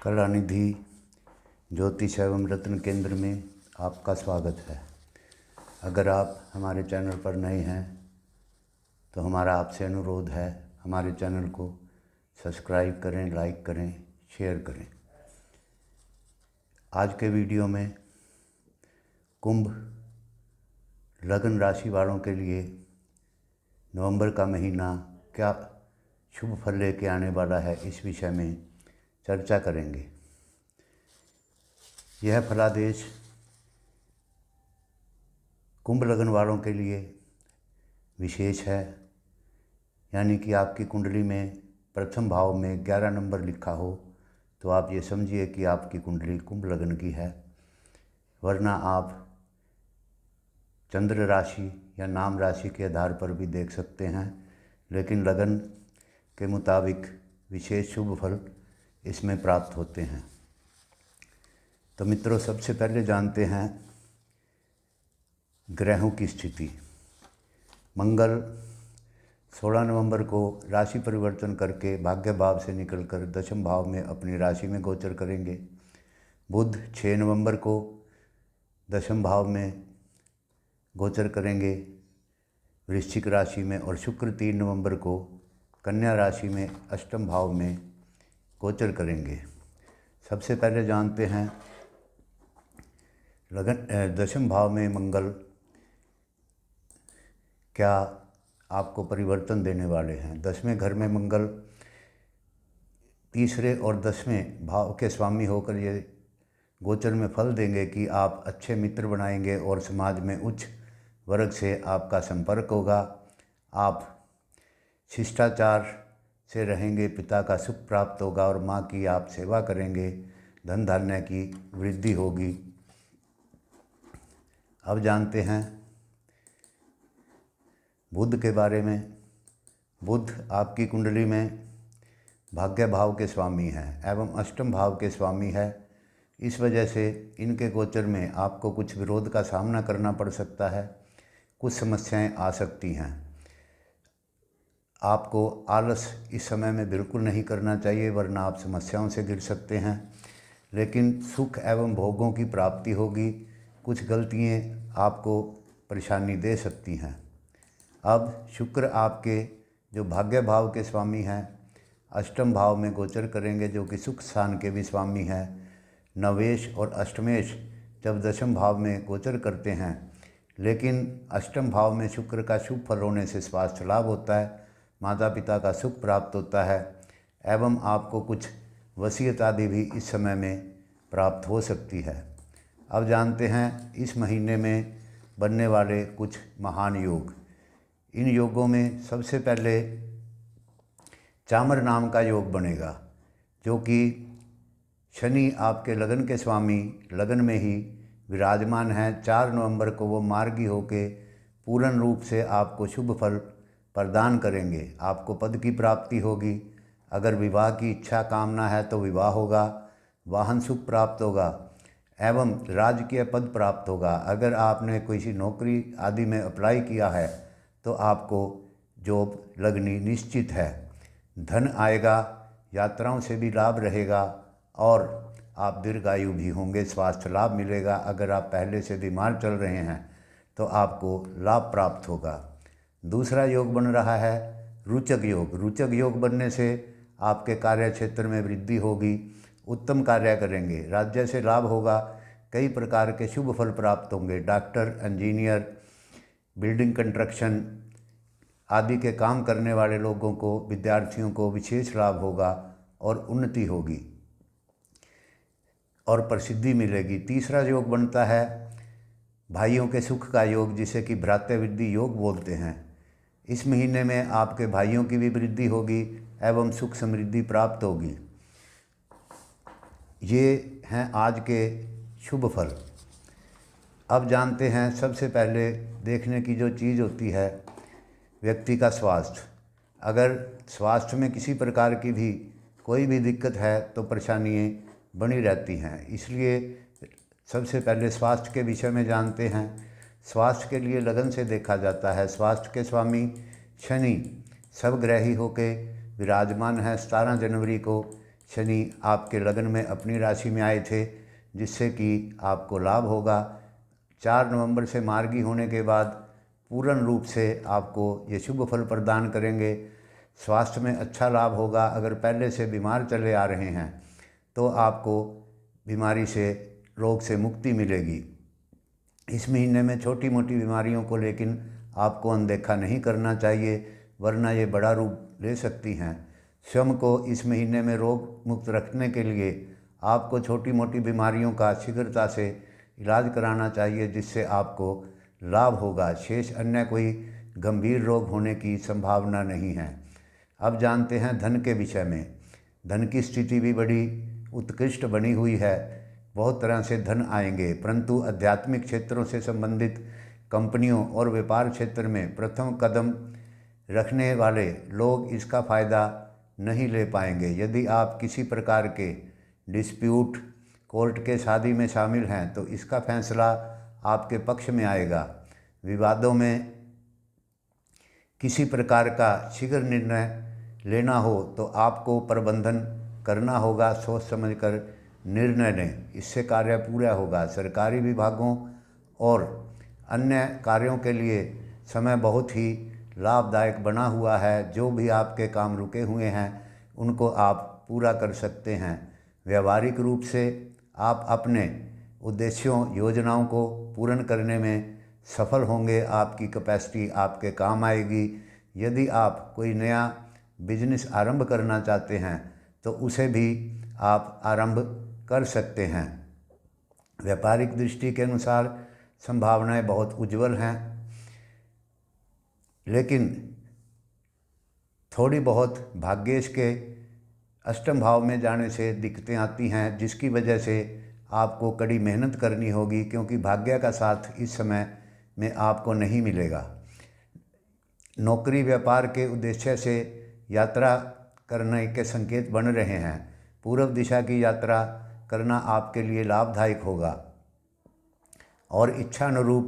कलानिधि ज्योतिष एवं रत्न केंद्र में आपका स्वागत है। अगर आप हमारे चैनल पर नए हैं तो हमारा आपसे अनुरोध है, हमारे चैनल को सब्सक्राइब करें, लाइक करें, शेयर करें। आज के वीडियो में कुंभ लगन राशि वालों के लिए नवंबर का महीना क्या शुभ फल लेके आने वाला है, इस विषय में चर्चा करेंगे। यह फलादेश कुंभ लगन वालों के लिए विशेष है, यानी कि आपकी कुंडली में प्रथम भाव में 11 नंबर लिखा हो तो आप ये समझिए कि आपकी कुंडली कुंभ लगन की है। वरना आप चंद्र राशि या नाम राशि के आधार पर भी देख सकते हैं, लेकिन लगन के मुताबिक विशेष शुभ फल इसमें प्राप्त होते हैं। तो मित्रों, सबसे पहले जानते हैं ग्रहों की स्थिति। मंगल 16 नवंबर को राशि परिवर्तन करके भाग्य भाव से निकलकर दशम भाव में अपनी राशि में गोचर करेंगे। बुध 6 नवंबर को दशम भाव में गोचर करेंगे वृश्चिक राशि में, और शुक्र 3 नवंबर को कन्या राशि में अष्टम भाव में गोचर करेंगे। सबसे पहले जानते हैं लगन दशम भाव में मंगल क्या आपको परिवर्तन देने वाले हैं। 10वें घर में मंगल तीसरे और 10वें भाव के स्वामी होकर ये गोचर में फल देंगे कि आप अच्छे मित्र बनाएंगे और समाज में उच्च वर्ग से आपका संपर्क होगा। आप शिष्टाचार से रहेंगे, पिता का सुख प्राप्त होगा और माँ की आप सेवा करेंगे, धन धान्य की वृद्धि होगी। अब जानते हैं बुध के बारे में। बुध आपकी कुंडली में भाग्य भाव के स्वामी हैं एवं अष्टम भाव के स्वामी है। इस वजह से इनके गोचर में आपको कुछ विरोध का सामना करना पड़ सकता है, कुछ समस्याएं आ सकती हैं। आपको आलस इस समय में बिल्कुल नहीं करना चाहिए, वरना आप समस्याओं से घिर सकते हैं। लेकिन सुख एवं भोगों की प्राप्ति होगी। कुछ गलतियाँ आपको परेशानी दे सकती हैं। अब शुक्र आपके जो भाग्य भाव के स्वामी हैं अष्टम भाव में गोचर करेंगे, जो कि सुख स्थान के भी स्वामी हैं। नवेश और अष्टमेश जब दशम भाव में गोचर करते हैं, लेकिन अष्टम भाव में शुक्र का शुभ फल होने से स्वास्थ्य लाभ होता है, माता पिता का सुख प्राप्त होता है एवं आपको कुछ वसीयत आदि भी इस समय में प्राप्त हो सकती है। अब जानते हैं इस महीने में बनने वाले कुछ महान योग। इन योगों में सबसे पहले चामर नाम का योग बनेगा, जो कि शनि आपके लगन के स्वामी लगन में ही विराजमान है। 4 नवंबर को वो मार्गी होके पूर्ण रूप से आपको शुभ फल प्रदान करेंगे। आपको पद की प्राप्ति होगी। अगर विवाह की इच्छा कामना है तो विवाह होगा, वाहन सुख प्राप्त होगा एवं राजकीय पद प्राप्त होगा। अगर आपने किसी नौकरी आदि में अप्लाई किया है तो आपको जॉब लगनी निश्चित है। धन आएगा, यात्राओं से भी लाभ रहेगा और आप दीर्घायु भी होंगे, स्वास्थ्य लाभ मिलेगा। अगर आप पहले से बीमार चल रहे हैं तो आपको लाभ प्राप्त होगा। दूसरा योग बन रहा है रुचक योग। रुचक योग बनने से आपके कार्य क्षेत्र में वृद्धि होगी, उत्तम कार्य करेंगे, राज्य से लाभ होगा, कई प्रकार के शुभ फल प्राप्त होंगे। डॉक्टर, इंजीनियर, बिल्डिंग कंस्ट्रक्शन आदि के काम करने वाले लोगों को, विद्यार्थियों को विशेष लाभ होगा और उन्नति होगी और प्रसिद्धि मिलेगी। तीसरा योग बनता है भाइयों के सुख का योग, जिसे कि भ्रातृवृद्धि योग बोलते हैं। इस महीने में आपके भाइयों की भी वृद्धि होगी एवं सुख समृद्धि प्राप्त होगी। ये हैं आज के शुभ फल। अब जानते हैं सबसे पहले देखने की जो चीज़ होती है व्यक्ति का स्वास्थ्य। अगर स्वास्थ्य में किसी प्रकार की भी कोई भी दिक्कत है तो परेशानियाँ बनी रहती हैं। इसलिए सबसे पहले स्वास्थ्य के विषय में जानते हैं। स्वास्थ्य के लिए लगन से देखा जाता है। स्वास्थ्य के स्वामी शनि सब ग्रही होके विराजमान है। 17 जनवरी को शनि आपके लगन में अपनी राशि में आए थे, जिससे कि आपको लाभ होगा। 4 नवंबर से मार्गी होने के बाद पूर्ण रूप से आपको ये शुभ फल प्रदान करेंगे। स्वास्थ्य में अच्छा लाभ होगा। अगर पहले से बीमार चले आ रहे हैं तो आपको बीमारी से, रोग से मुक्ति मिलेगी। इस महीने में छोटी मोटी बीमारियों को लेकिन आपको अनदेखा नहीं करना चाहिए, वरना ये बड़ा रूप ले सकती हैं। स्वयं को इस महीने में रोग मुक्त रखने के लिए आपको छोटी मोटी बीमारियों का शीघ्रता से इलाज कराना चाहिए, जिससे आपको लाभ होगा। शेष अन्य कोई गंभीर रोग होने की संभावना नहीं है। अब जानते हैं धन के विषय में। धन की स्थिति भी बड़ी उत्कृष्ट बनी हुई है। बहुत तरह से धन आएंगे, परंतु आध्यात्मिक क्षेत्रों से संबंधित कंपनियों और व्यापार क्षेत्र में प्रथम कदम रखने वाले लोग इसका फ़ायदा नहीं ले पाएंगे। यदि आप किसी प्रकार के डिस्प्यूट, कोर्ट के शादी में शामिल हैं तो इसका फैसला आपके पक्ष में आएगा। विवादों में किसी प्रकार का शीघ्र निर्णय लेना हो तो आपको प्रबंधन करना होगा। सोच समझकर निर्णय लें, इससे कार्य पूरा होगा। सरकारी विभागों और अन्य कार्यों के लिए समय बहुत ही लाभदायक बना हुआ है। जो भी आपके काम रुके हुए हैं उनको आप पूरा कर सकते हैं। व्यावहारिक रूप से आप अपने उद्देश्यों, योजनाओं को पूर्ण करने में सफल होंगे। आपकी कैपेसिटी आपके काम आएगी। यदि आप कोई नया बिजनेस आरंभ करना चाहते हैं तो उसे भी आप आरंभ कर सकते हैं। व्यापारिक दृष्टि के अनुसार संभावनाएं बहुत उज्जवल हैं, लेकिन थोड़ी बहुत भाग्येश के अष्टम भाव में जाने से दिक्कतें आती हैं, जिसकी वजह से आपको कड़ी मेहनत करनी होगी, क्योंकि भाग्य का साथ इस समय में आपको नहीं मिलेगा। नौकरी व्यापार के उद्देश्य से यात्रा करने के संकेत बन रहे हैं। पूर्व दिशा की यात्रा करना आपके लिए लाभदायक होगा और इच्छा अनुरूप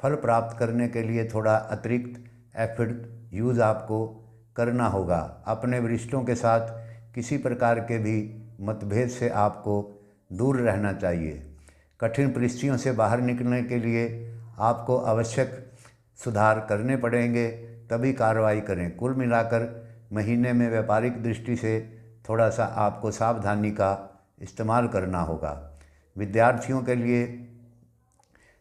फल प्राप्त करने के लिए थोड़ा अतिरिक्त एफर्ट यूज़ आपको करना होगा। अपने वरिष्ठों के साथ किसी प्रकार के भी मतभेद से आपको दूर रहना चाहिए। कठिन परिस्थितियों से बाहर निकलने के लिए आपको आवश्यक सुधार करने पड़ेंगे, तभी कार्रवाई करें। कुल मिलाकर महीने में व्यापारिक दृष्टि से थोड़ा सा आपको सावधानी का इस्तेमाल करना होगा। विद्यार्थियों के लिए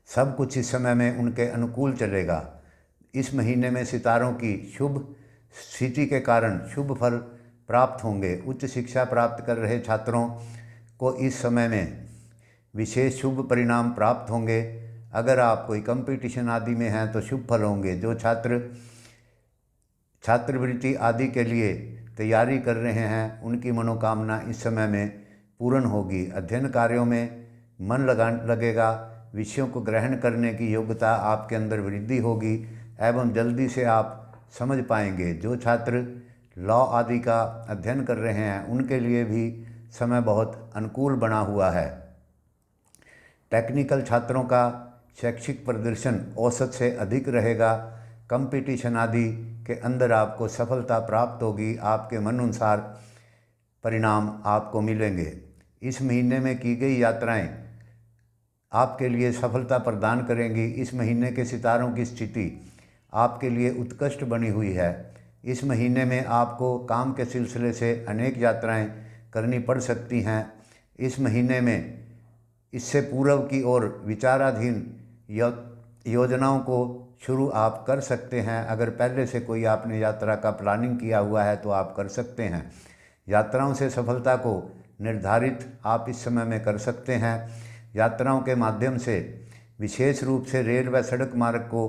सब कुछ इस समय में उनके अनुकूल चलेगा। इस महीने में सितारों की शुभ स्थिति के कारण शुभ फल प्राप्त होंगे। उच्च शिक्षा प्राप्त कर रहे छात्रों को इस समय में विशेष शुभ परिणाम प्राप्त होंगे। अगर आप कोई कंपटीशन आदि में हैं तो शुभ फल होंगे। जो छात्र छात्रवृत्ति आदि के लिए तैयारी कर रहे हैं उनकी मनोकामना इस समय में पूर्ण होगी। अध्ययन कार्यों में मन लगेगा। विषयों को ग्रहण करने की योग्यता आपके अंदर वृद्धि होगी एवं जल्दी से आप समझ पाएंगे। जो छात्र लॉ आदि का अध्ययन कर रहे हैं उनके लिए भी समय बहुत अनुकूल बना हुआ है। टेक्निकल छात्रों का शैक्षिक प्रदर्शन औसत से अधिक रहेगा। कंपटीशन आदि के अंदर आपको सफलता प्राप्त होगी। आपके मन अनुसार परिणाम आपको मिलेंगे। इस महीने में की गई यात्राएं आपके लिए सफलता प्रदान करेंगी। इस महीने के सितारों की स्थिति आपके लिए उत्कृष्ट बनी हुई है। इस महीने में आपको काम के सिलसिले से अनेक यात्राएं करनी पड़ सकती हैं। इस महीने में इससे पूर्व की ओर विचाराधीन योजनाओं को शुरू आप कर सकते हैं। अगर पहले से कोई आपने यात्रा का प्लानिंग किया हुआ है तो आप कर सकते हैं। यात्राओं से सफलता को निर्धारित आप इस समय में कर सकते हैं। यात्राओं के माध्यम से विशेष रूप से रेल व सड़क मार्ग को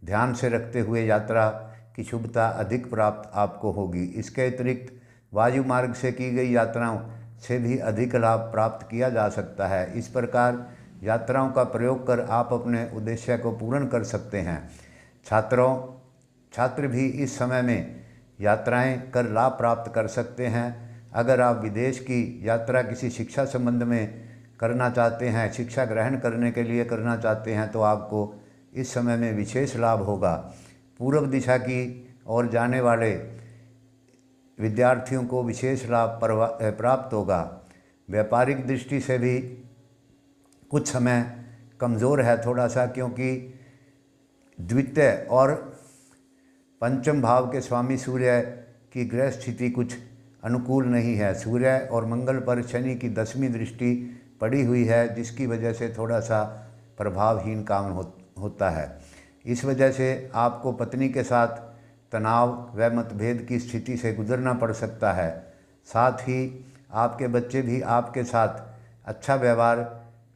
ध्यान से रखते हुए यात्रा की शुभता अधिक प्राप्त आपको होगी। इसके अतिरिक्त वायु मार्ग से की गई यात्राओं से भी अधिक लाभ प्राप्त किया जा सकता है। इस प्रकार यात्राओं का प्रयोग कर आप अपने उद्देश्य को पूर्ण कर सकते हैं। छात्र भी इस समय में यात्राएं कर लाभ प्राप्त कर सकते हैं। अगर आप विदेश की यात्रा किसी शिक्षा संबंध में करना चाहते हैं, शिक्षा ग्रहण करने के लिए करना चाहते हैं, तो आपको इस समय में विशेष लाभ होगा। पूर्व दिशा की ओर जाने वाले विद्यार्थियों को विशेष लाभ प्राप्त होगा। व्यापारिक दृष्टि से भी कुछ समय कमज़ोर है थोड़ा सा, क्योंकि द्वितीय और पंचम भाव के स्वामी सूर्य की ग्रह स्थिति कुछ अनुकूल नहीं है। सूर्य और मंगल पर शनि की 10वीं दृष्टि पड़ी हुई है, जिसकी वजह से थोड़ा सा प्रभावहीन काम होता है। इस वजह से आपको पत्नी के साथ तनाव व मतभेद की स्थिति से गुजरना पड़ सकता है। साथ ही आपके बच्चे भी आपके साथ अच्छा व्यवहार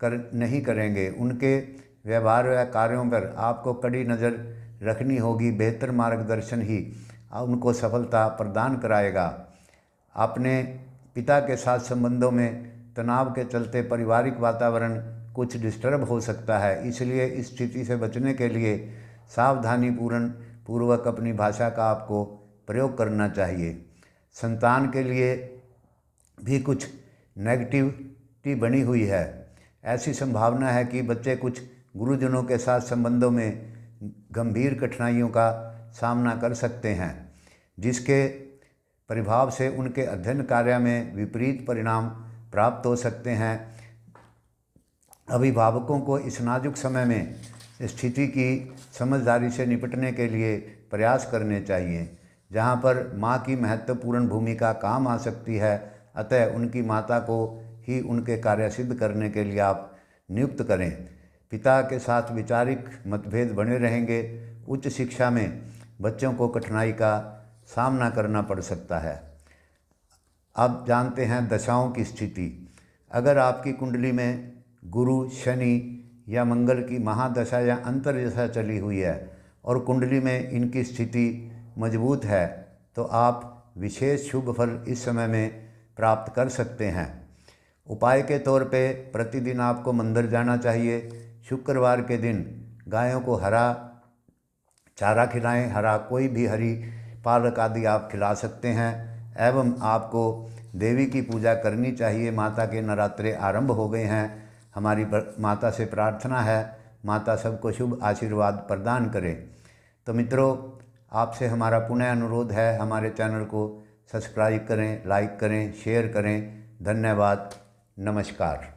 नहीं करेंगे। उनके व्यवहार व कार्यों पर आपको कड़ी नज़र रखनी होगी। बेहतर मार्गदर्शन ही उनको सफलता प्रदान कराएगा। अपने पिता के साथ संबंधों में तनाव के चलते पारिवारिक वातावरण कुछ डिस्टर्ब हो सकता है, इसलिए इस स्थिति से बचने के लिए सावधानी पूर्वक अपनी भाषा का आपको प्रयोग करना चाहिए। संतान के लिए भी कुछ नेगेटिविटी बनी हुई है। ऐसी संभावना है कि बच्चे कुछ गुरुजनों के साथ संबंधों में गंभीर कठिनाइयों का सामना कर सकते हैं, जिसके प्रभाव से उनके अध्ययन कार्य में विपरीत परिणाम प्राप्त हो सकते हैं। अभिभावकों को इस नाजुक समय में स्थिति की समझदारी से निपटने के लिए प्रयास करने चाहिए। जहां पर मां की महत्वपूर्ण भूमिका काम आ सकती है, अतः उनकी माता को ही उनके कार्य सिद्ध करने के लिए आप नियुक्त करें। पिता के साथ वैचारिक मतभेद बने रहेंगे। उच्च शिक्षा में बच्चों को कठिनाई का सामना करना पड़ सकता है। अब जानते हैं दशाओं की स्थिति। अगर आपकी कुंडली में गुरु, शनि या मंगल की महादशा या अंतर्दशा चली हुई है और कुंडली में इनकी स्थिति मजबूत है, तो आप विशेष शुभ फल इस समय में प्राप्त कर सकते हैं। उपाय के तौर पे प्रतिदिन आपको मंदिर जाना चाहिए। शुक्रवार के दिन गायों को हरा चारा खिलाएं। हरा कोई भी हरी पालक आदि आप खिला सकते हैं। एवं आपको देवी की पूजा करनी चाहिए। माता के नवरात्रे आरंभ हो गए हैं। हमारी माता से प्रार्थना है, माता सबको शुभ आशीर्वाद प्रदान करें। तो मित्रों, आपसे हमारा पुनः अनुरोध है, हमारे चैनल को सब्सक्राइब करें, लाइक करें, शेयर करें। धन्यवाद। नमस्कार।